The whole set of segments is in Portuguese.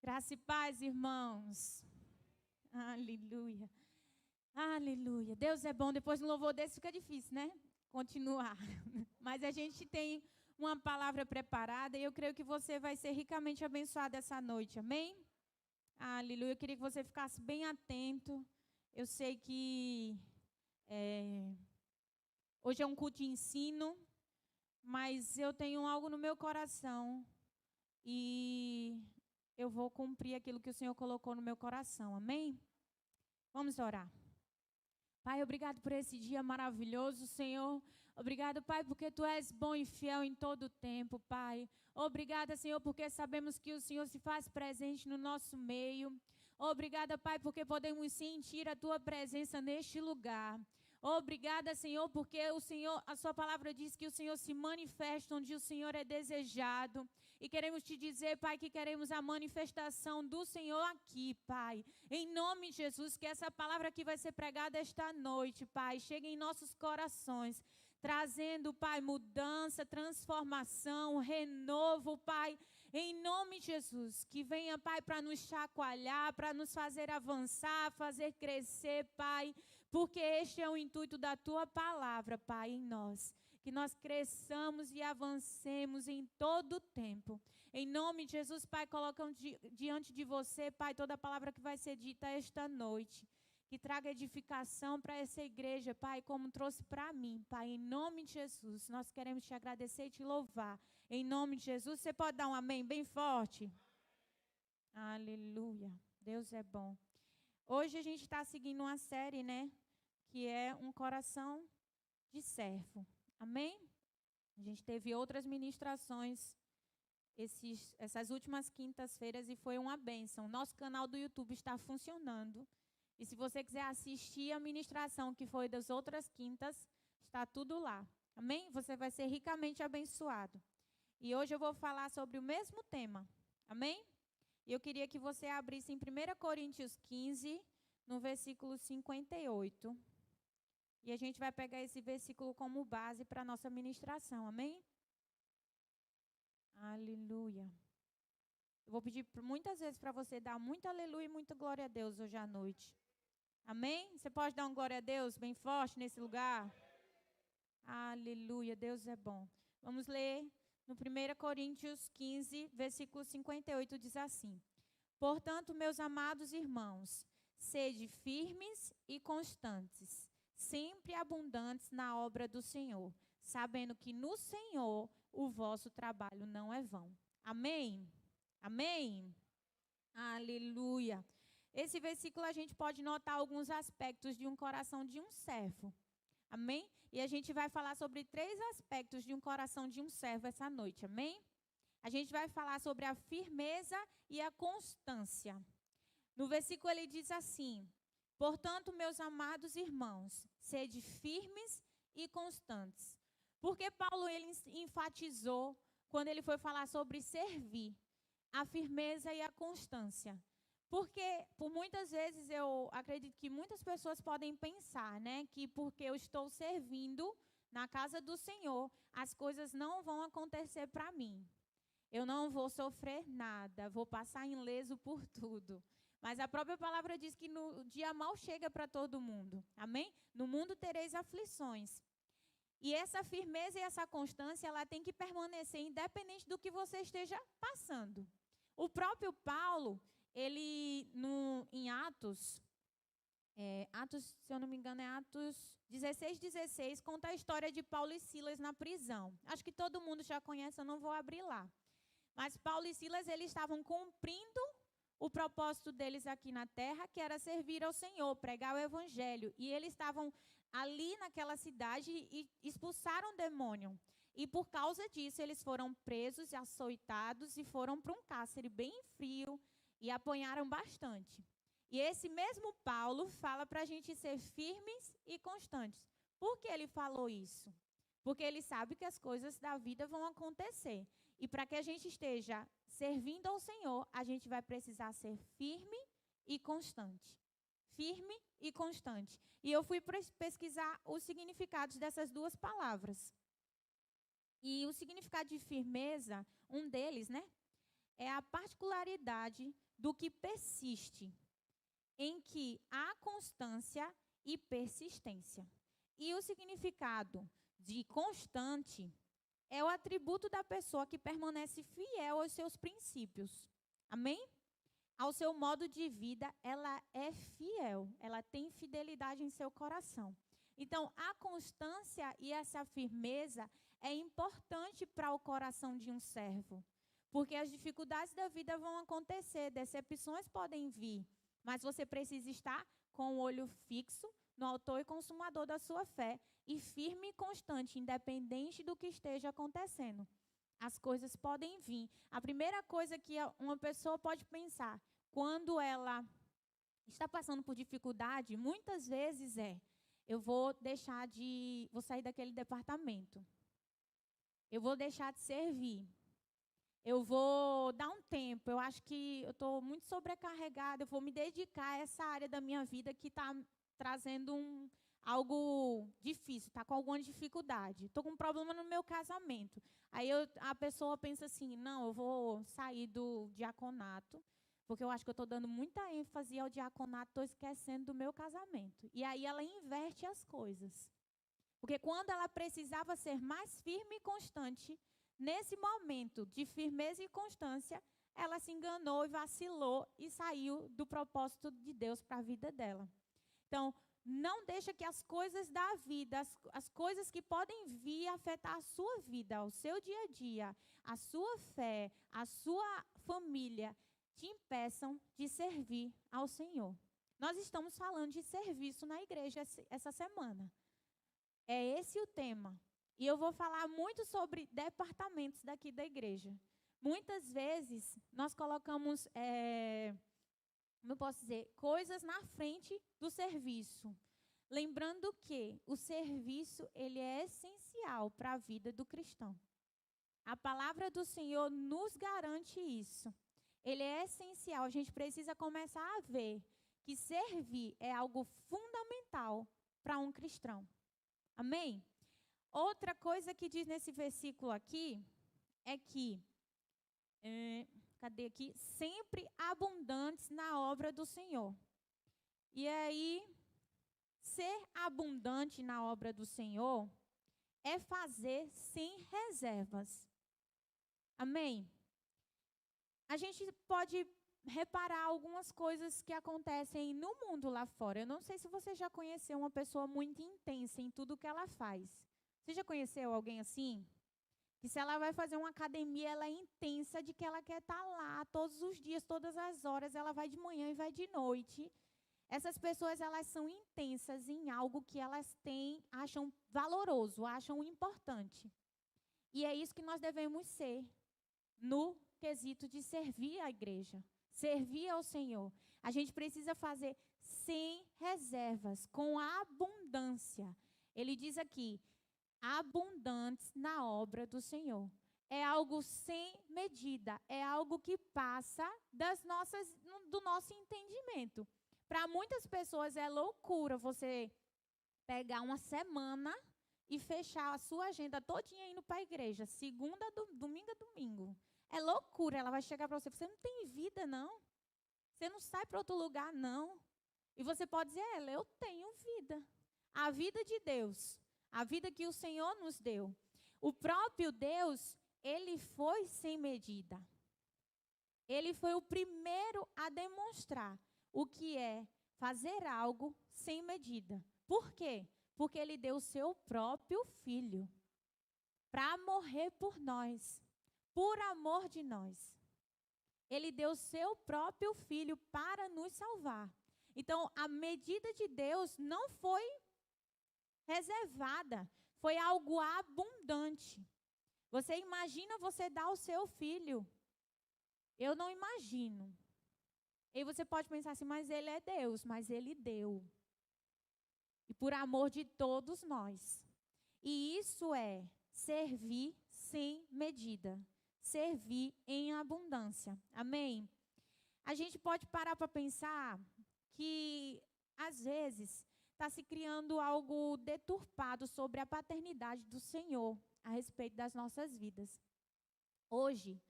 Graça e paz, irmãos. Aleluia. Aleluia. Deus é bom. Depois do louvor desse fica difícil, né? Continuar. Mas a gente tem uma palavra preparada e eu creio que você vai ser ricamente abençoado essa noite. Amém? Aleluia. Eu queria que você ficasse bem atento. Eu sei que hoje é um culto de ensino, mas eu tenho algo no meu coração e eu vou cumprir aquilo que o Senhor colocou no meu coração. Amém? Vamos orar. Pai, obrigado por esse dia maravilhoso, Senhor. Obrigado, Pai, porque Tu és bom e fiel em todo o tempo, Pai. Obrigada, Senhor, porque sabemos que o Senhor se faz presente no nosso meio. Obrigada, Pai, porque podemos sentir a Tua presença neste lugar. Obrigada, Senhor, porque o Senhor, a Sua palavra diz que o Senhor se manifesta onde o Senhor é desejado. E queremos Te dizer, Pai, que queremos a manifestação do Senhor aqui, Pai. Em nome de Jesus, que essa palavra que vai ser pregada esta noite, Pai, chegue em nossos corações, trazendo, Pai, mudança, transformação, renovo, Pai. Em nome de Jesus, que venha, Pai, para nos chacoalhar, para nos fazer avançar, fazer crescer, Pai. Porque este é o intuito da Tua palavra, Pai, em nós. Que nós cresçamos e avancemos em todo o tempo. Em nome de Jesus, Pai, colocamos diante de você, Pai, toda a palavra que vai ser dita esta noite. Que traga edificação para essa igreja, Pai, como trouxe para mim, Pai. Em nome de Jesus, nós queremos Te agradecer e Te louvar. Em nome de Jesus, você pode dar um amém bem forte? Aleluia. Deus é bom. Hoje a gente está seguindo uma série, né? Que é um coração de servo. Amém? A gente teve outras ministrações essas últimas quintas-feiras e foi uma bênção. Nosso canal do YouTube está funcionando. E se você quiser assistir a ministração que foi das outras quintas, está tudo lá. Amém? Você vai ser ricamente abençoado. E hoje eu vou falar sobre o mesmo tema. Amém? E eu queria que você abrisse em 1 Coríntios 15, no versículo 58. E a gente vai pegar esse versículo como base para a nossa ministração, amém? Aleluia. Eu vou pedir muitas vezes para você dar muito aleluia e muito glória a Deus hoje à noite. Amém? Você pode dar um glória a Deus bem forte nesse lugar? Aleluia, Deus é bom. Vamos ler no 1 Coríntios 15, versículo 58, diz assim: Portanto, meus amados irmãos, sede firmes e constantes, sempre abundantes na obra do Senhor, sabendo que no Senhor o vosso trabalho não é vão. Amém? Amém? Aleluia. Esse versículo a gente pode notar alguns aspectos de um coração de um servo. Amém? E a gente vai falar sobre 3 aspectos de um coração de um servo essa noite. Amém? A gente vai falar sobre a firmeza e a constância. No versículo ele diz assim: Portanto, meus amados irmãos, sede firmes e constantes. Porque Paulo ele enfatizou, quando ele foi falar sobre servir, a firmeza e a constância. Porque, por muitas vezes, eu acredito que muitas pessoas podem pensar, né, que porque eu estou servindo na casa do Senhor, as coisas não vão acontecer para mim. Eu não vou sofrer nada, vou passar ileso por tudo. Mas a própria palavra diz que no dia mal chega para todo mundo. Amém? No mundo tereis aflições. E essa firmeza e essa constância, ela tem que permanecer independente do que você esteja passando. O próprio Paulo, ele em Atos, se eu não me engano, é Atos 16:16, conta a história de Paulo e Silas na prisão. Acho que todo mundo já conhece, eu não vou abrir lá. Mas Paulo e Silas, eles estavam cumprindo o propósito deles aqui na terra, que era servir ao Senhor, pregar o evangelho. E eles estavam ali naquela cidade e expulsaram o demônio. E por causa disso, eles foram presos, açoitados e foram para um cárcere bem frio e apanharam bastante. E esse mesmo Paulo fala para a gente ser firmes e constantes. Por que ele falou isso? Porque ele sabe que as coisas da vida vão acontecer. E para que a gente esteja servindo ao Senhor, a gente vai precisar ser firme e constante. Firme e constante. E eu fui pesquisar os significados dessas 2 palavras. E o significado de firmeza, um deles, né, é a particularidade do que persiste, em que há constância e persistência. E o significado de constante é o atributo da pessoa que permanece fiel aos seus princípios. Amém? Ao seu modo de vida, ela é fiel, ela tem fidelidade em seu coração. Então, a constância e essa firmeza é importante para o coração de um servo, porque as dificuldades da vida vão acontecer, decepções podem vir, mas você precisa estar com o olho fixo no autor e consumador da sua fé e firme e constante, independente do que esteja acontecendo. As coisas podem vir. A primeira coisa que uma pessoa pode pensar quando ela está passando por dificuldade, muitas vezes eu vou sair daquele departamento. Eu vou deixar de servir. Eu vou dar um tempo. Eu acho que eu estou muito sobrecarregada. Eu vou me dedicar a essa área da minha vida que está trazendo algo difícil, está com alguma dificuldade. Estou com um problema no meu casamento. Aí a pessoa pensa assim, não, eu vou sair do diaconato, porque eu acho que eu estou dando muita ênfase ao diaconato, estou esquecendo do meu casamento. E aí ela inverte as coisas. Porque quando ela precisava ser mais firme e constante, nesse momento de firmeza e constância, ela se enganou e vacilou e saiu do propósito de Deus para a vida dela. Então, não deixa que as coisas da vida, as coisas que podem vir afetar a sua vida, o seu dia a dia, a sua fé, a sua família, te impeçam de servir ao Senhor. Nós estamos falando de serviço na igreja essa semana. É esse o tema. E eu vou falar muito sobre departamentos daqui da igreja. Muitas vezes, nós colocamos, como eu posso dizer, coisas na frente do serviço. Lembrando que o serviço, ele é essencial para a vida do cristão. A palavra do Senhor nos garante isso. Ele é essencial. A gente precisa começar a ver que servir é algo fundamental para um cristão. Amém? Outra coisa que diz nesse versículo aqui é que, sempre abundantes na obra do Senhor. E aí, ser abundante na obra do Senhor é fazer sem reservas. Amém? A gente pode reparar algumas coisas que acontecem no mundo lá fora. Eu não sei se você já conheceu uma pessoa muito intensa em tudo que ela faz. Você já conheceu alguém assim? Que se ela vai fazer uma academia, ela é intensa de que ela quer estar lá todos os dias, todas as horas. Ela vai de manhã e vai de noite. Essas pessoas, elas são intensas em algo que elas acham valoroso, acham importante. E é isso que nós devemos ser no quesito de servir a igreja, servir ao Senhor. A gente precisa fazer sem reservas, com abundância. Ele diz aqui, abundantes na obra do Senhor. É algo sem medida, é algo que passa do nosso entendimento. Para muitas pessoas é loucura você pegar uma semana e fechar a sua agenda todinha indo para a igreja, domingo a domingo. É loucura, ela vai chegar para você, você não tem vida não, você não sai para outro lugar não. E você pode dizer, eu tenho vida. A vida de Deus, a vida que o Senhor nos deu. O próprio Deus, ele foi sem medida. Ele foi o primeiro a demonstrar o que é fazer algo sem medida. Por quê? Porque ele deu o seu próprio filho para morrer por nós, por amor de nós. Ele deu o seu próprio filho para nos salvar. Então, a medida de Deus não foi reservada, foi algo abundante. Você imagina você dar o seu filho? Eu não imagino. E você pode pensar assim, mas ele é Deus, mas ele deu. E por amor de todos nós. E isso é servir sem medida. Servir em abundância. Amém? A gente pode parar para pensar que, às vezes, está se criando algo deturpado sobre a paternidade do Senhor a respeito das nossas vidas. Hoje,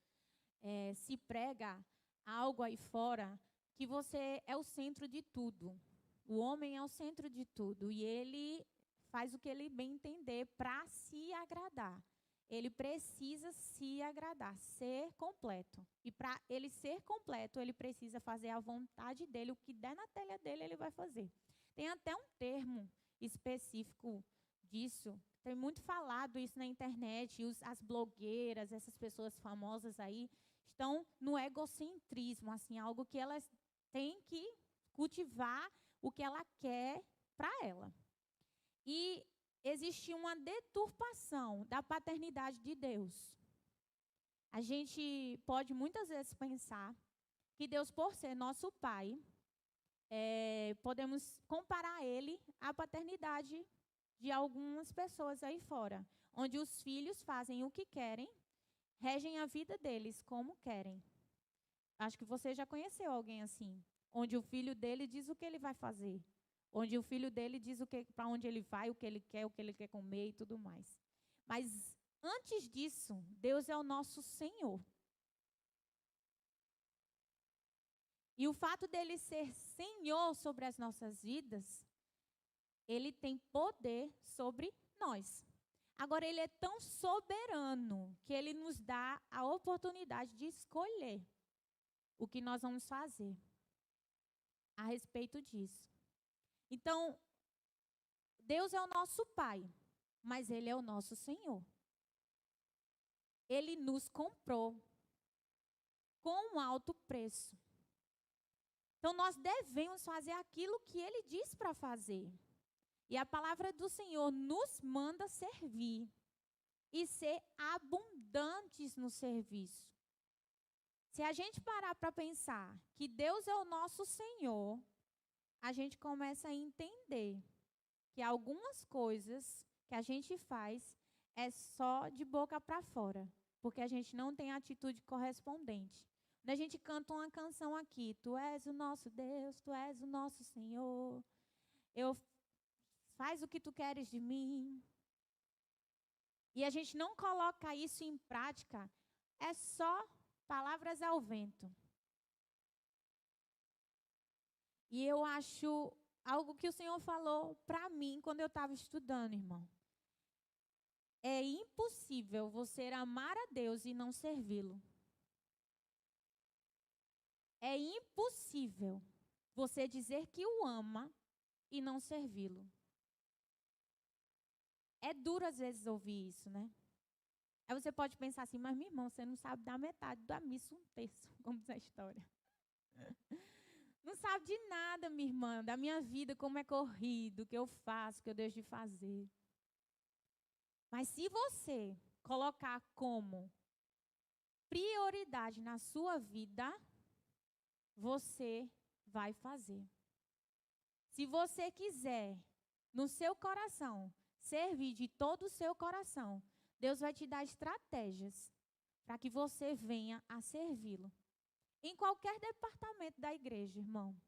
se prega algo aí fora que você é o centro de tudo. O homem é o centro de tudo e ele faz o que ele bem entender para se agradar. Ele precisa se agradar, ser completo. E para ele ser completo, ele precisa fazer a vontade dele, o que der na telha dele, ele vai fazer. Tem até um termo específico disso. Tem muito falado isso na internet. As blogueiras, essas pessoas famosas aí, estão no egocentrismo, assim, algo que elas têm que cultivar o que ela quer para ela. E existe uma deturpação da paternidade de Deus. A gente pode muitas vezes pensar que Deus, por ser nosso Pai, podemos comparar Ele à paternidade de algumas pessoas aí fora, onde os filhos fazem o que querem, regem a vida deles como querem. Acho que você já conheceu alguém assim, onde o filho dele diz o que ele vai fazer. Onde o filho dele diz para onde ele vai, o que ele quer comer e tudo mais. Mas antes disso, Deus é o nosso Senhor. E o fato dele ser Senhor sobre as nossas vidas, ele tem poder sobre nós. Agora, ele é tão soberano que ele nos dá a oportunidade de escolher o que nós vamos fazer a respeito disso. Então, Deus é o nosso Pai, mas Ele é o nosso Senhor. Ele nos comprou com um alto preço. Então, nós devemos fazer aquilo que Ele diz para fazer. E a palavra do Senhor nos manda servir e ser abundantes no serviço. Se a gente parar para pensar que Deus é o nosso Senhor, a gente começa a entender que algumas coisas que a gente faz é só de boca para fora, porque a gente não tem atitude correspondente. Quando a gente canta uma canção aqui, Tu és o nosso Deus, Tu és o nosso Senhor, faz o que Tu queres de mim, e a gente não coloca isso em prática, é só palavras ao vento. E eu acho algo que o Senhor falou para mim quando eu estava estudando, irmão. É impossível você amar a Deus e não servi-lo. É impossível você dizer que o ama e não servi-lo. É duro às vezes ouvir isso, né? Aí você pode pensar assim, mas meu irmão, você não sabe dar metade da missa, um terço, como diz a história. Não sabe de nada, minha irmã, da minha vida, como é corrido, o que eu faço, o que eu deixo de fazer. Mas se você colocar como prioridade na sua vida, você vai fazer. Se você quiser, no seu coração, servir de todo o seu coração, Deus vai te dar estratégias para que você venha a servi-lo. Em qualquer departamento da igreja, irmão.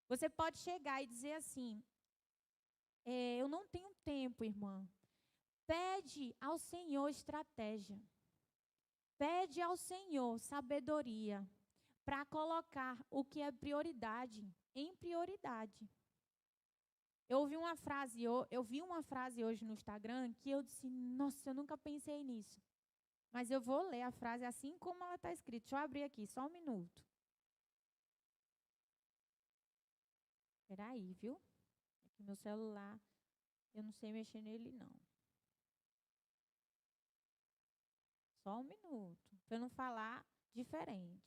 Você pode chegar e dizer assim, eu não tenho tempo, irmã. Pede ao Senhor estratégia. Pede ao Senhor sabedoria para colocar o que é prioridade em prioridade. Eu vi uma frase hoje no Instagram que eu disse, nossa, eu nunca pensei nisso. Mas eu vou ler a frase assim como ela está escrita. Deixa eu abrir aqui, só um minuto. Espera aí, viu? Aqui meu celular, eu não sei mexer nele, não. Só um minuto, para eu não falar diferente.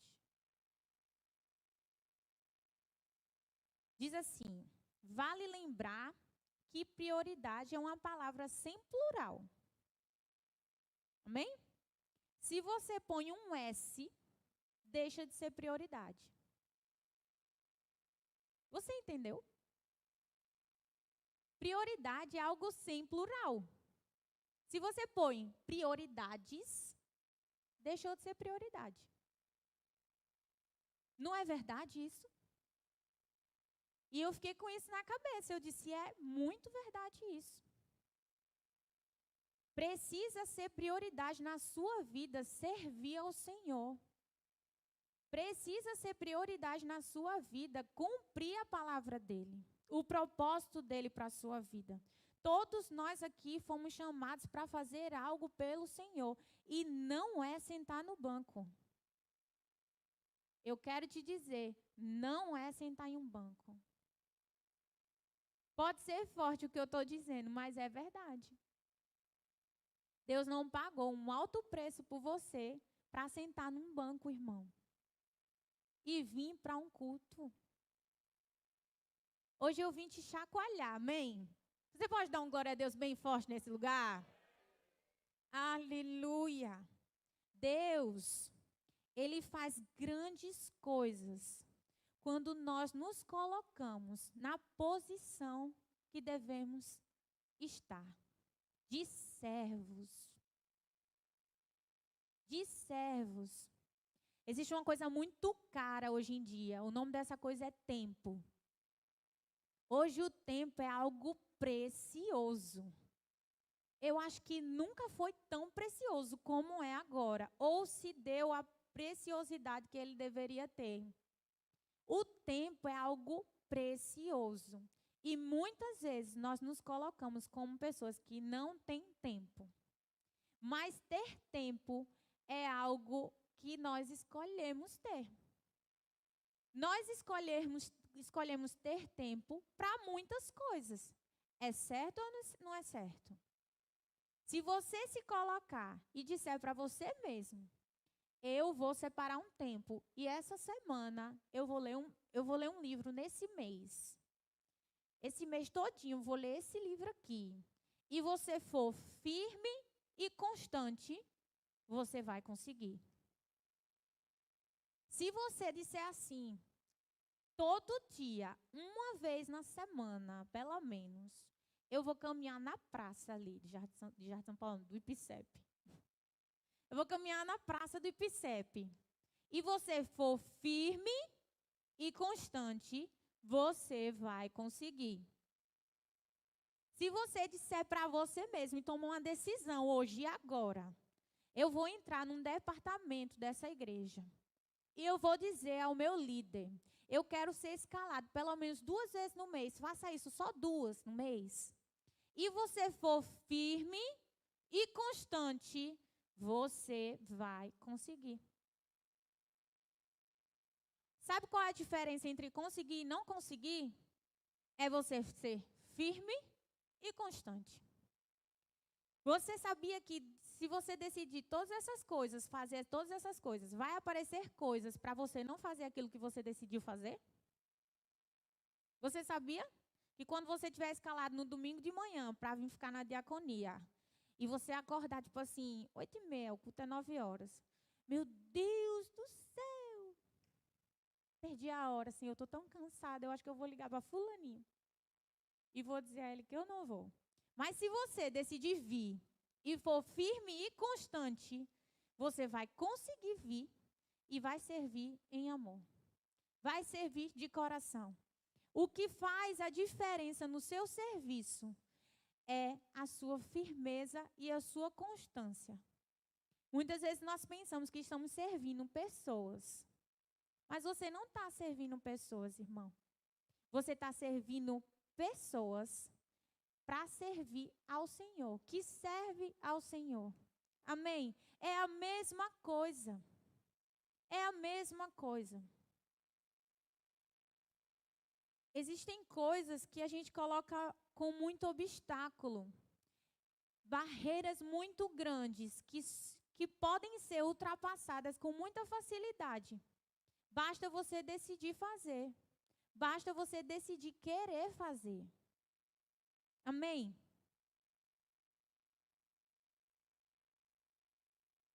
Diz assim, vale lembrar que prioridade é uma palavra sem plural. Amém? Se você põe um S, deixa de ser prioridade. Você entendeu? Prioridade é algo sem plural. Se você põe prioridades, deixou de ser prioridade. Não é verdade isso? E eu fiquei com isso na cabeça. Eu disse, é muito verdade isso. Precisa ser prioridade na sua vida servir ao Senhor. Precisa ser prioridade na sua vida cumprir a palavra dele, o propósito dele para a sua vida. Todos nós aqui fomos chamados para fazer algo pelo Senhor e não é sentar no banco. Eu quero te dizer, não é sentar em um banco. Pode ser forte o que eu estou dizendo, mas é verdade. Deus não pagou um alto preço por você para sentar num banco, irmão. E vir para um culto. Hoje eu vim te chacoalhar, amém? Você pode dar um glória a Deus bem forte nesse lugar? Aleluia! Deus, Ele faz grandes coisas quando nós nos colocamos na posição que devemos estar. De servos. De servos. Existe uma coisa muito cara hoje em dia. O nome dessa coisa é tempo. Hoje o tempo é algo precioso. Eu acho que nunca foi tão precioso como é agora. Ou se deu a preciosidade que ele deveria ter. O tempo é algo precioso. E muitas vezes nós nos colocamos como pessoas que não têm tempo. Mas ter tempo é algo que nós escolhemos ter. Nós escolhemos ter tempo para muitas coisas. É certo ou não é certo? Se você se colocar e disser para você mesmo, eu vou separar um tempo e essa semana eu vou ler um livro nesse mês. Esse mês todinho eu vou ler esse livro aqui. E você for firme e constante, você vai conseguir. Se você disser assim, todo dia, uma vez na semana, pelo menos, eu vou caminhar na praça ali de Jardim São Paulo, do IPCEP. Eu vou caminhar na praça do IPCEP. E você for firme e constante, você vai conseguir. Se você disser para você mesmo e tomar uma decisão hoje e agora, eu vou entrar num departamento dessa igreja. E eu vou dizer ao meu líder, eu quero ser escalado pelo menos 2 vezes no mês. Faça isso só 2 no mês. E você for firme e constante, você vai conseguir. Sabe qual é a diferença entre conseguir e não conseguir? É você ser firme e constante. Você sabia que se você decidir todas essas coisas, fazer todas essas coisas, vai aparecer coisas para você não fazer aquilo que você decidiu fazer? Você sabia que quando você estiver escalado no domingo de manhã para vir ficar na diaconia, e você acordar, tipo assim, 8h30, o culto é 9 horas. Meu Deus do céu! Perdi a hora, assim, eu estou tão cansada, eu acho que eu vou ligar para fulaninho. E vou dizer a ele que eu não vou. Mas se você decidir vir e for firme e constante, você vai conseguir vir e vai servir em amor. Vai servir de coração. O que faz a diferença no seu serviço é a sua firmeza e a sua constância. Muitas vezes nós pensamos que estamos servindo pessoas. Mas você não está servindo pessoas, irmão. Você está servindo pessoas para servir ao Senhor, que serve ao Senhor. Amém? É a mesma coisa. É a mesma coisa. Existem coisas que a gente coloca com muito obstáculo. Barreiras muito grandes que podem ser ultrapassadas com muita facilidade. Basta você decidir fazer. Basta você decidir querer fazer. Amém?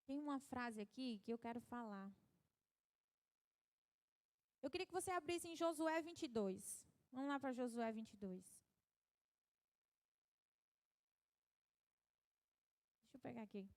Tem uma frase aqui que eu quero falar. Eu queria que você abrisse em Josué 22. Vamos lá para Josué 22. Deixa eu pegar aqui.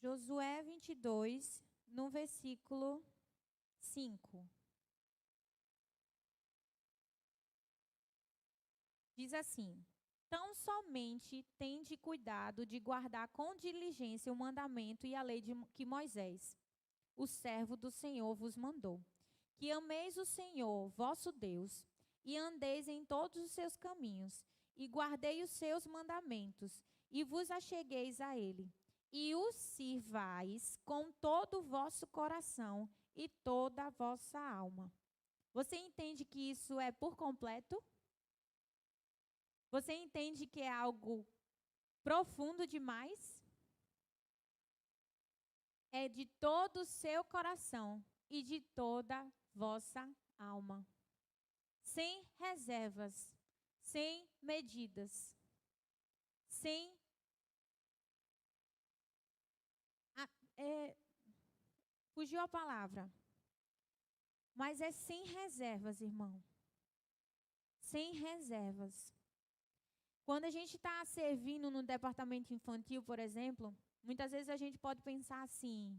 Josué 22, no versículo 5. Diz assim: tão somente tende cuidado de guardar com diligência o mandamento e a lei que Moisés, o servo do Senhor, vos mandou. Que ameis o Senhor, vosso Deus, e andeis em todos os seus caminhos, e guardei os seus mandamentos, e vos achegueis a ele, e os sirvais com todo o vosso coração e toda a vossa alma. Você entende que isso é por completo? Você entende que é algo profundo demais? É de todo o seu coração e de toda a vossa alma. Sem reservas, sem medidas, sem... fugiu a palavra. Mas é sem reservas, irmão. Sem reservas. Quando a gente está servindo no departamento infantil, por exemplo, muitas vezes a gente pode pensar assim: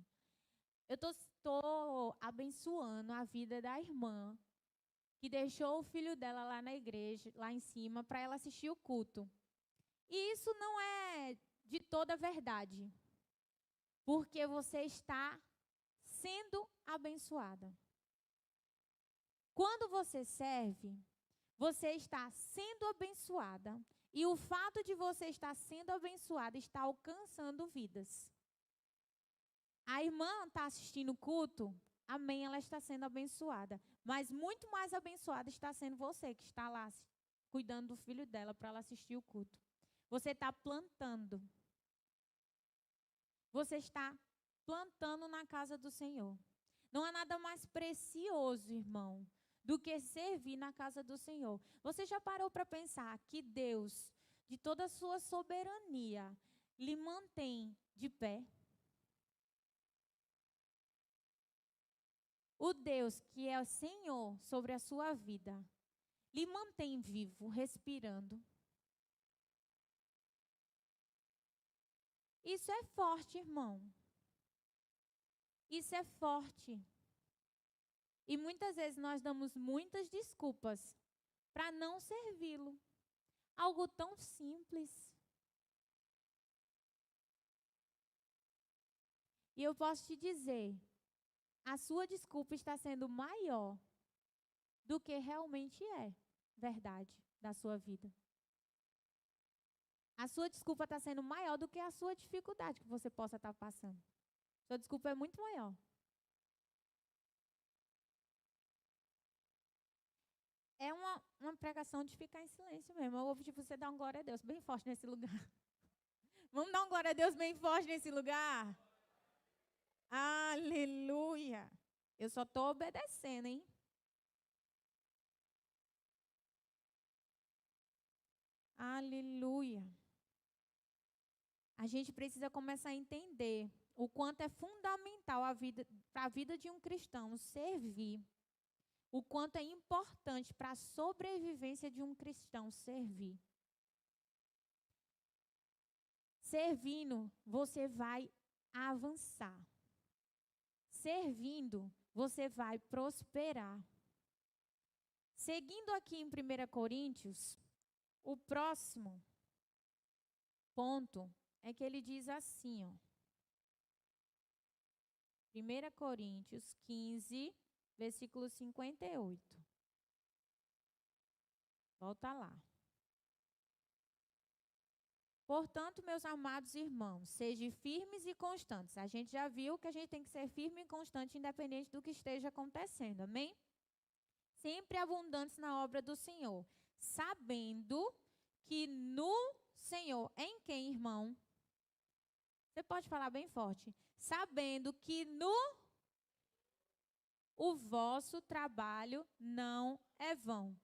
eu estou abençoando a vida da irmã que deixou o filho dela lá na igreja, lá em cima, para ela assistir o culto. E isso não é de toda verdade, porque você está sendo abençoada. Quando você serve, você está sendo abençoada. E o fato de você estar sendo abençoada está alcançando vidas. A irmã está assistindo o culto, amém, ela está sendo abençoada. Mas muito mais abençoada está sendo você, que está lá cuidando do filho dela para ela assistir o culto. Você está plantando. Você está plantando na casa do Senhor. Não há nada mais precioso, irmão, do que servir na casa do Senhor. Você já parou para pensar que Deus, de toda a sua soberania, lhe mantém de pé? O Deus que é o Senhor sobre a sua vida, lhe mantém vivo, respirando. Isso é forte, irmão. Isso é forte. E muitas vezes nós damos muitas desculpas para não servi-lo. Algo tão simples. E eu posso te dizer, a sua desculpa está sendo maior do que realmente é verdade da sua vida. A sua desculpa está sendo maior do que a sua dificuldade que você possa estar passando. Sua desculpa é muito maior. É uma pregação de ficar em silêncio mesmo. Eu vou pedir para você dar um glória a Deus bem forte nesse lugar. Vamos dar um glória a Deus bem forte nesse lugar? Aleluia. Eu só estou obedecendo, hein? Aleluia. A gente precisa começar a entender o quanto é fundamental para a vida de um cristão servir. O quanto é importante para a sobrevivência de um cristão servir. Servindo, você vai avançar. Servindo, você vai prosperar. Seguindo aqui em 1 Coríntios, o próximo ponto é que ele diz assim, ó. 1 Coríntios 15, versículo 58. Volta lá. Portanto, meus amados irmãos, sejam firmes e constantes. A gente já viu que a gente tem que ser firme e constante, independente do que esteja acontecendo, amém? Sempre abundantes na obra do Senhor, sabendo que no Senhor, em quem, irmão? Você pode falar bem forte. Sabendo que o vosso trabalho não é vão.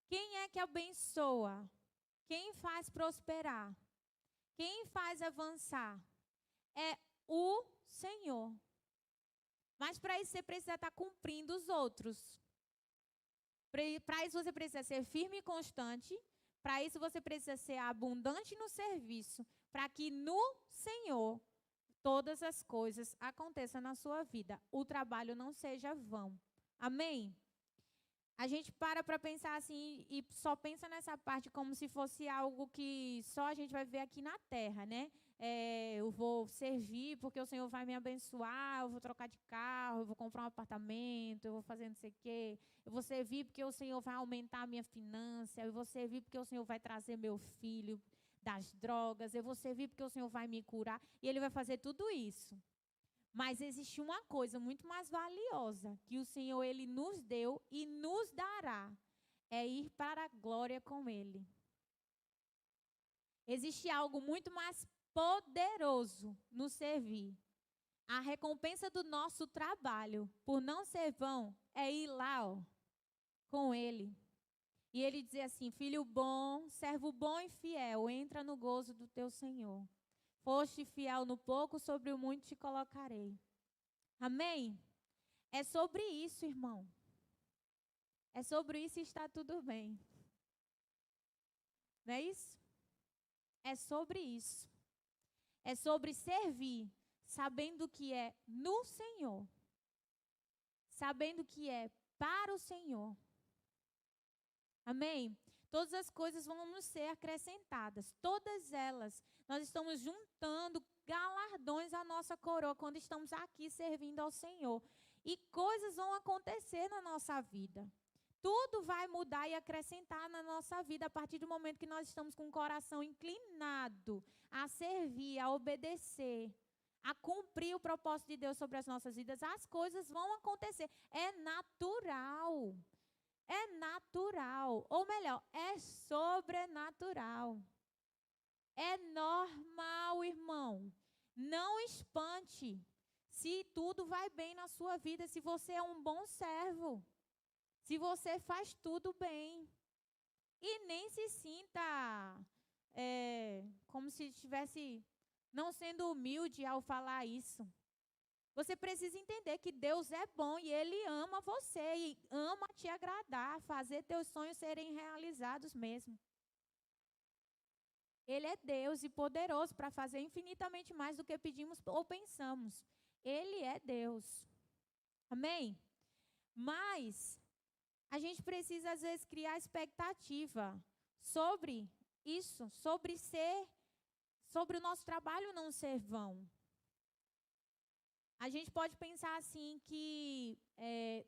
Quem é que abençoa? Quem faz prosperar? Quem faz avançar? É o Senhor. Mas para isso você precisa estar cumprindo os outros. Para isso você precisa ser firme e constante. Para isso você precisa ser abundante no serviço. Para que no Senhor todas as coisas aconteçam na sua vida. O trabalho não seja vão. Amém? A gente para pensar assim e só pensa nessa parte como se fosse algo que só a gente vai ver aqui na terra, né? Eu vou servir porque o Senhor vai me abençoar, eu vou trocar de carro, eu vou comprar um apartamento, eu vou fazer não sei o quê. Eu vou servir porque o Senhor vai aumentar a minha finança, eu vou servir porque o Senhor vai trazer meu filho das drogas, eu vou servir porque o Senhor vai me curar. E Ele vai fazer tudo isso. Mas existe uma coisa muito mais valiosa que o Senhor, Ele nos deu e nos dará. É ir para a glória com Ele. Existe algo muito mais poderoso no servir. A recompensa do nosso trabalho, por não ser vão, é ir lá, com Ele. E Ele diz assim, filho bom, servo bom e fiel, entra no gozo do teu Senhor. Foste fiel no pouco, sobre o muito te colocarei. Amém? É sobre isso, irmão. É sobre isso e está tudo bem. Não é isso? É sobre isso. É sobre servir, sabendo que é no Senhor. Sabendo que é para o Senhor. Amém? Todas as coisas vão nos ser acrescentadas. Todas elas. Nós estamos juntando galardões à nossa coroa quando estamos aqui servindo ao Senhor. E coisas vão acontecer na nossa vida. Tudo vai mudar e acrescentar na nossa vida a partir do momento que nós estamos com o coração inclinado a servir, a obedecer, a cumprir o propósito de Deus sobre as nossas vidas. As coisas vão acontecer. É natural. É natural, ou melhor, é sobrenatural. É normal, irmão. Não espante se tudo vai bem na sua vida, se você é um bom servo, se você faz tudo bem. E nem se sinta como se estivesse não sendo humilde ao falar isso. Você precisa entender que Deus é bom e Ele ama você e ama te agradar, fazer teus sonhos serem realizados mesmo. Ele é Deus e poderoso para fazer infinitamente mais do que pedimos ou pensamos. Ele é Deus. Amém? Mas a gente precisa às vezes criar expectativa sobre isso, sobre o nosso trabalho não ser vão. A gente pode pensar assim que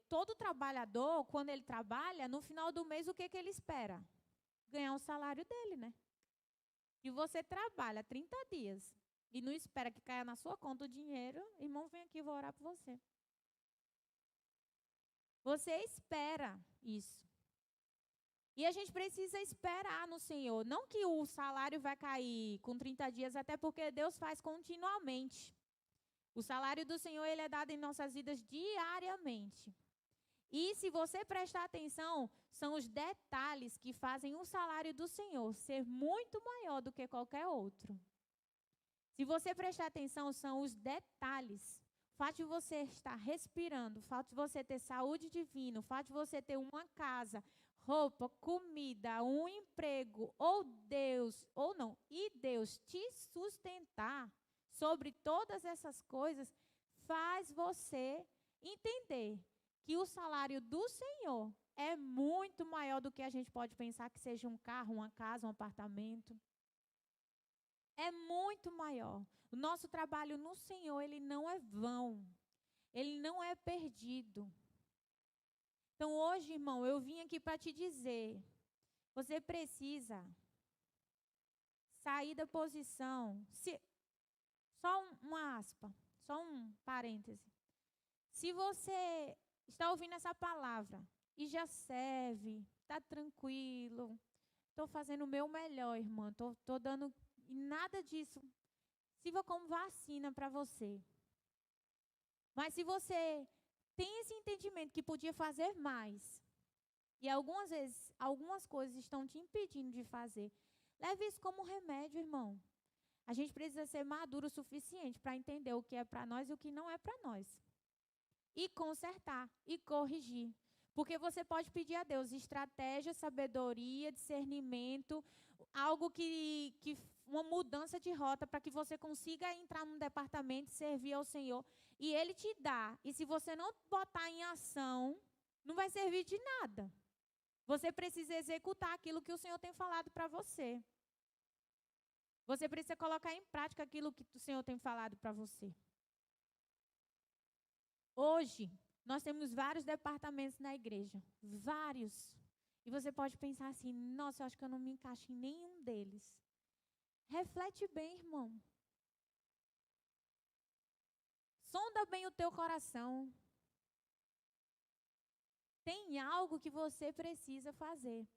todo trabalhador, quando ele trabalha, no final do mês, o que ele espera? Ganhar o salário dele, né? E você trabalha 30 dias e não espera que caia na sua conta o dinheiro, irmão, vem aqui, vou orar por você. Você espera isso. E a gente precisa esperar no Senhor. Não que o salário vai cair com 30 dias, até porque Deus faz continuamente. O salário do Senhor, ele é dado em nossas vidas diariamente. E se você prestar atenção, são os detalhes que fazem o salário do Senhor ser muito maior do que qualquer outro. Se você prestar atenção, são os detalhes. O fato de você estar respirando, o fato de você ter saúde divina, o fato de você ter uma casa, roupa, comida, um emprego, ou Deus te sustentar sobre todas essas coisas, faz você entender que o salário do Senhor é muito maior do que a gente pode pensar que seja um carro, uma casa, um apartamento. É muito maior. O nosso trabalho no Senhor, ele não é vão. Ele não é perdido. Então, hoje, irmão, eu vim aqui para te dizer, você precisa sair da posição. Só uma aspa, só um parêntese. Se você está ouvindo essa palavra e já serve, está tranquilo, estou fazendo o meu melhor, irmã, estou dando nada disso, sirva como vacina para você. Mas se você tem esse entendimento que podia fazer mais, e algumas vezes, algumas coisas estão te impedindo de fazer, leve isso como remédio, irmão. A gente precisa ser maduro o suficiente para entender o que é para nós e o que não é para nós. E consertar, e corrigir. Porque você pode pedir a Deus estratégia, sabedoria, discernimento, algo uma mudança de rota para que você consiga entrar num departamento e servir ao Senhor. E Ele te dá. E se você não botar em ação, não vai servir de nada. Você precisa executar aquilo que o Senhor tem falado para você. Você precisa colocar em prática aquilo que o Senhor tem falado para você. Hoje, nós temos vários departamentos na igreja. Vários. E você pode pensar assim, nossa, eu acho que eu não me encaixo em nenhum deles. Reflete bem, irmão. Sonda bem o teu coração. Tem algo que você precisa fazer.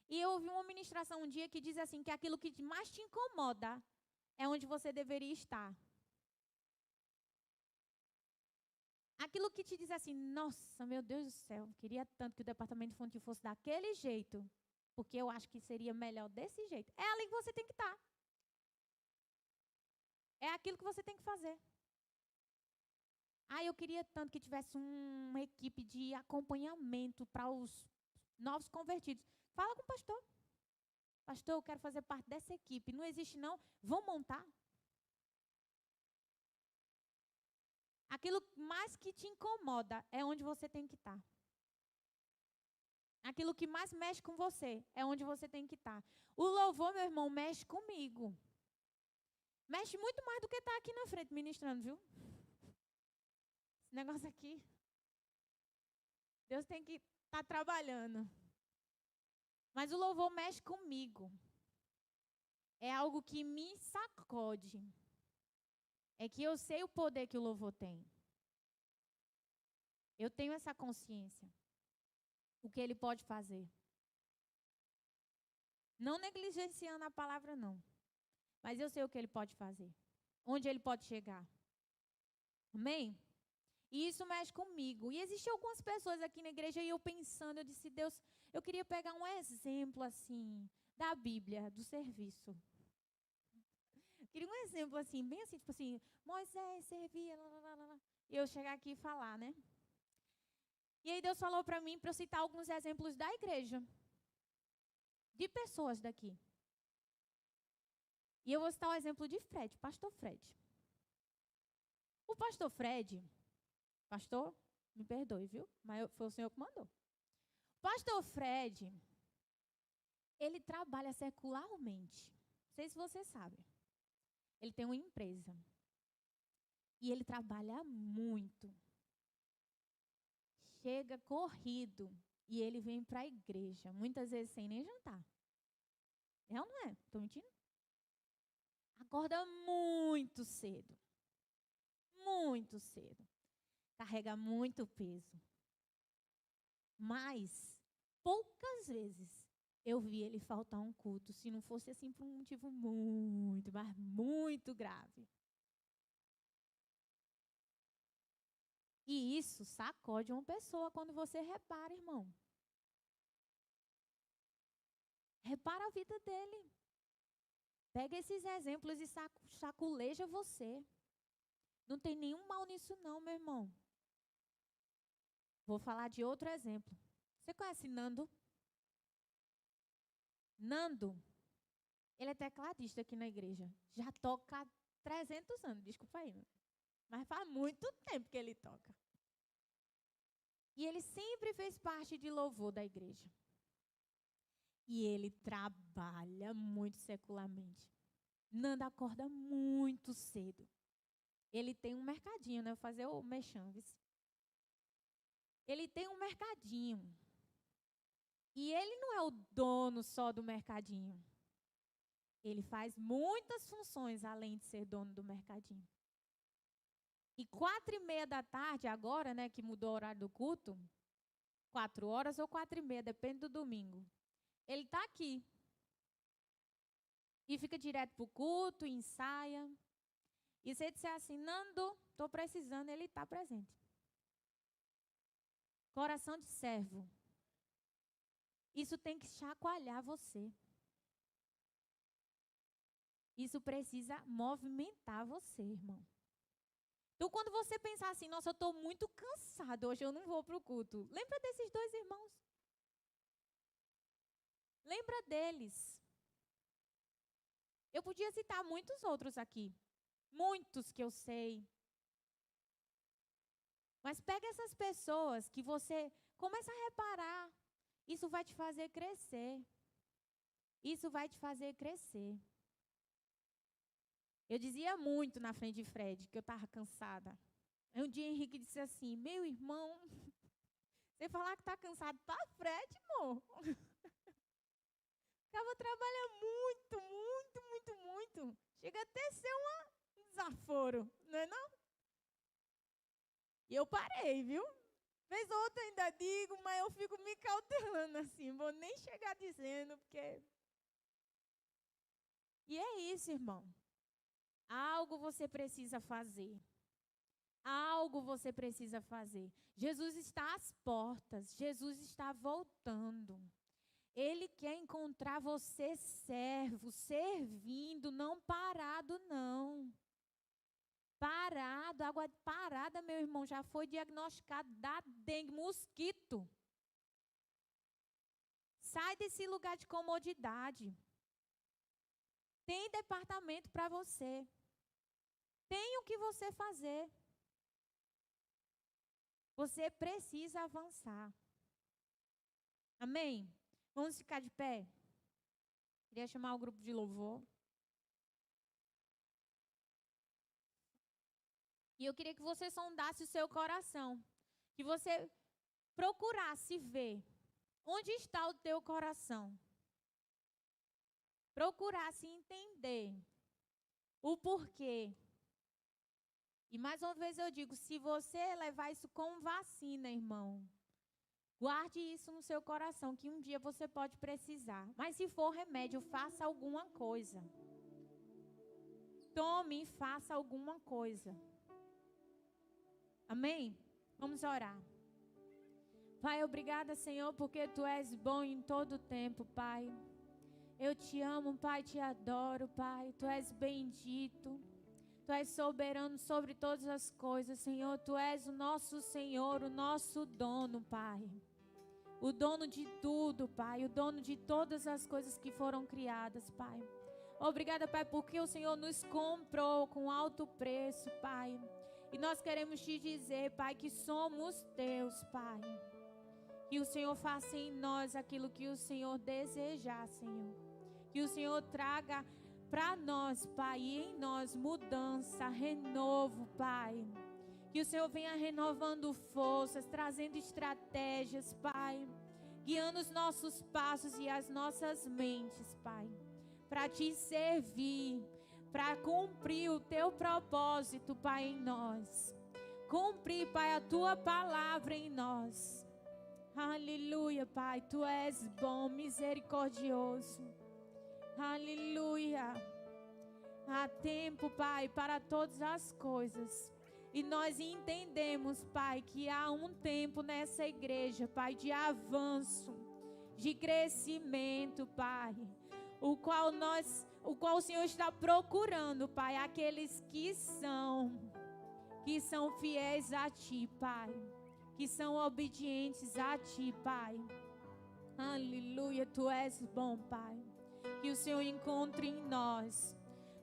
E eu ouvi uma ministração um dia que diz assim, que aquilo que mais te incomoda é onde você deveria estar. Aquilo que te diz assim, nossa, meu Deus do céu, queria tanto que o departamento infantil fosse daquele jeito, porque eu acho que seria melhor desse jeito. É ali que você tem que estar. É aquilo que você tem que fazer. Eu queria tanto que tivesse uma equipe de acompanhamento para os novos convertidos. Fala com o pastor. Pastor, eu quero fazer parte dessa equipe. Não existe não? Vão montar. Aquilo mais que te incomoda é onde você tem que estar. Aquilo que mais mexe com você é onde você tem que estar. O louvor, meu irmão, mexe comigo. Mexe muito mais do que estar aqui na frente ministrando, viu? Esse negócio aqui. Deus tem que estar trabalhando. Mas o louvor mexe comigo. É algo que me sacode. É que eu sei o poder que o louvor tem. Eu tenho essa consciência. O que ele pode fazer. Não negligenciando a palavra, não. Mas eu sei o que ele pode fazer. Onde ele pode chegar. Amém? E isso mexe comigo. E existem algumas pessoas aqui na igreja e eu pensando, eu disse, Deus, eu queria pegar um exemplo assim, da Bíblia, do serviço. Eu queria um exemplo assim, bem assim, tipo assim, Moisés servia, e eu chegar aqui e falar, né? E aí Deus falou para mim, para eu citar alguns exemplos da igreja. De pessoas daqui. E eu vou citar o exemplo de Fred, pastor Fred. O pastor Fred, pastor, me perdoe, viu? Mas foi o Senhor que mandou. O pastor Fred, ele trabalha secularmente. Não sei se você sabe. Ele tem uma empresa. E ele trabalha muito. Chega corrido. E ele vem para a igreja. Muitas vezes sem nem jantar. É ou não é? Estou mentindo? Acorda muito cedo. Muito cedo. Carrega muito peso. Mas, poucas vezes, eu vi ele faltar um culto, se não fosse assim por um motivo muito, mas muito grave. E isso sacode uma pessoa quando você repara, irmão. Repara a vida dele. Pega esses exemplos e saculeja você. Não tem nenhum mal nisso não, meu irmão. Vou falar de outro exemplo. Você conhece Nando? Nando, ele é tecladista aqui na igreja. Já toca há 300 anos, desculpa aí. Mas faz muito tempo que ele toca. E ele sempre fez parte de louvor da igreja. E ele trabalha muito secularmente. Nando acorda muito cedo. Ele tem um mercadinho, né? Vou fazer o mexangues. Ele tem um mercadinho. E ele não é o dono só do mercadinho. Ele faz muitas funções além de ser dono do mercadinho. E 4:30 da tarde, agora, né, que mudou o horário do culto, 4 horas ou 4:30, depende do domingo. Ele está aqui. E fica direto para o culto, ensaia. E se ele disser assim, Nando, estou precisando, ele está presente. Coração de servo. Isso tem que chacoalhar você. Isso precisa movimentar você, irmão. Então, quando você pensar assim, nossa, eu estou muito cansado, hoje eu não vou para o culto. Lembra desses dois irmãos? Lembra deles. Eu podia citar muitos outros aqui. Muitos que eu sei. Mas pega essas pessoas que você começa a reparar. Isso vai te fazer crescer. Isso vai te fazer crescer. Eu dizia muito na frente de Fred que eu estava cansada. Aí um dia Henrique disse assim, meu irmão, você falar que está cansado para Fred, amor. Acaba trabalhando muito. Chega até a ser um desaforo, não é não? E eu parei, viu? Vez ou outra ainda digo, mas eu fico me cautelando assim, vou nem chegar dizendo, porque... E é isso, irmão. Algo você precisa fazer. Algo você precisa fazer. Jesus está às portas. Jesus está voltando. Ele quer encontrar você servo, servindo, não parado, não. Parado, água parada, meu irmão, já foi diagnosticado da dengue, mosquito. Sai desse lugar de comodidade. Tem departamento para você. Tem o que você fazer. Você precisa avançar. Amém? Vamos ficar de pé? Queria chamar o grupo de louvor. E eu queria que você sondasse o seu coração. Que você procurasse ver onde está o teu coração. Procurasse entender o porquê. E mais uma vez eu digo, se você levar isso como vacina, irmão, guarde isso no seu coração, que um dia você pode precisar. Mas se for remédio, faça alguma coisa. Tome e faça alguma coisa. Amém? Vamos orar. Pai, obrigada, Senhor, porque Tu és bom em todo o tempo, Pai. Eu te amo, Pai, te adoro, Pai. Tu és bendito. Tu és soberano sobre todas as coisas, Senhor. Tu és o nosso Senhor, o nosso dono, Pai. O dono de tudo, Pai. O dono de todas as coisas que foram criadas, Pai. Obrigada, Pai, porque o Senhor nos comprou com alto preço, Pai. E nós queremos te dizer, Pai, que somos teus, Pai. Que o Senhor faça em nós aquilo que o Senhor desejar, Senhor. Que o Senhor traga para nós, Pai, e em nós mudança, renovo, Pai. Que o Senhor venha renovando forças, trazendo estratégias, Pai. Guiando os nossos passos e as nossas mentes, Pai. Para te servir, para cumprir o teu propósito, Pai, em nós. Cumprir, Pai, a tua palavra em nós. Aleluia, Pai, tu és bom, misericordioso. Aleluia. Há tempo, Pai, para todas as coisas. E nós entendemos, Pai, que há um tempo nessa igreja, Pai, de avanço, de crescimento, Pai. O qual o Senhor está procurando, Pai, aqueles que são fiéis a Ti, Pai. Que são obedientes a Ti, Pai. Aleluia, Tu és bom, Pai. Que o Senhor encontre em nós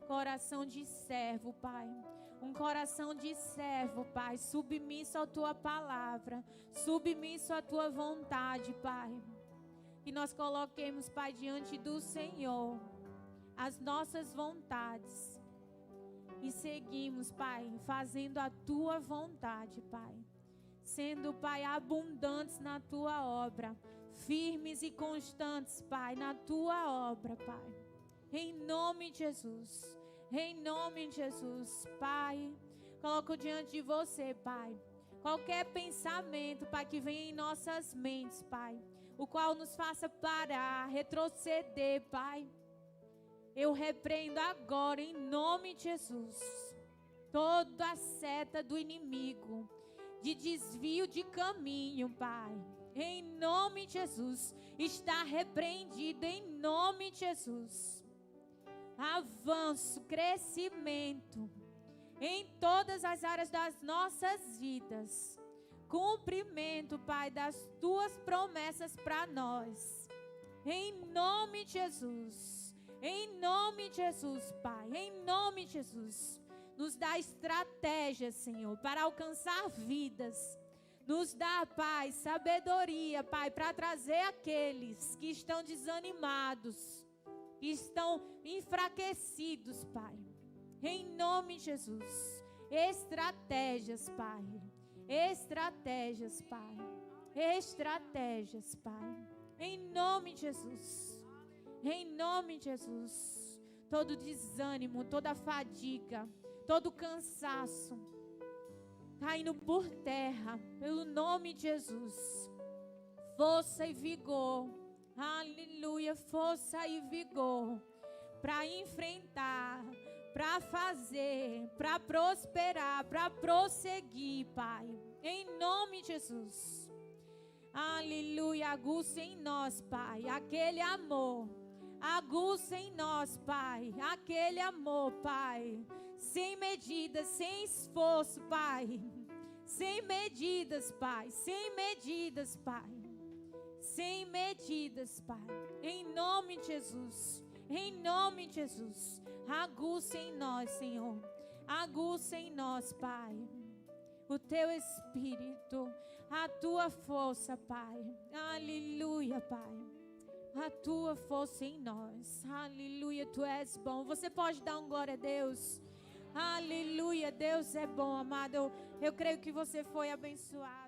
coração de servo, Pai. Um coração de servo, Pai, submisso à Tua palavra, submisso à Tua vontade, Pai. Que nós coloquemos, Pai, diante do Senhor as nossas vontades e seguimos, Pai, fazendo a Tua vontade, Pai. Sendo, Pai, abundantes na Tua obra, firmes e constantes, Pai, na Tua obra, Pai. Em nome de Jesus, em nome de Jesus, Pai, coloco diante de Você, Pai, qualquer pensamento, Pai, que venha em nossas mentes, Pai, o qual nos faça parar, retroceder, Pai. Eu repreendo agora, em nome de Jesus, toda a seta do inimigo, de desvio de caminho, Pai. Em nome de Jesus, está repreendido em nome de Jesus. Avanço, crescimento em todas as áreas das nossas vidas. Cumprimento, Pai, das Tuas promessas para nós. Em nome de Jesus. Em nome de Jesus, Pai. Em nome de Jesus. Nos dá estratégia, Senhor, para alcançar vidas. Nos dá, Pai, sabedoria, Pai, para trazer aqueles que estão desanimados, que estão enfraquecidos, Pai. Em nome de Jesus. Estratégias, Pai. Estratégias, Pai. Estratégias, Pai. Em nome de Jesus. Em nome de Jesus. Todo desânimo, toda fadiga, todo cansaço caindo por terra, pelo nome de Jesus. Força e vigor. Aleluia. Força e vigor para enfrentar, para fazer, para prosperar, para prosseguir, Pai. Em nome de Jesus. Aleluia. Aguça em nós, Pai, aquele amor. Aguça em nós, Pai, aquele amor, Pai. Sem medidas, sem esforço, Pai. Sem medidas, Pai. Sem medidas, Pai. Sem medidas, Pai. Em nome de Jesus. Em nome de Jesus. Aguça em nós, Senhor. Aguça em nós, Pai. O teu Espírito, a tua força, Pai. Aleluia, Pai. A tua força em nós. Aleluia, tu és bom. Você pode dar um glória a Deus? Aleluia, Deus é bom, amado. Eu creio que você foi abençoado.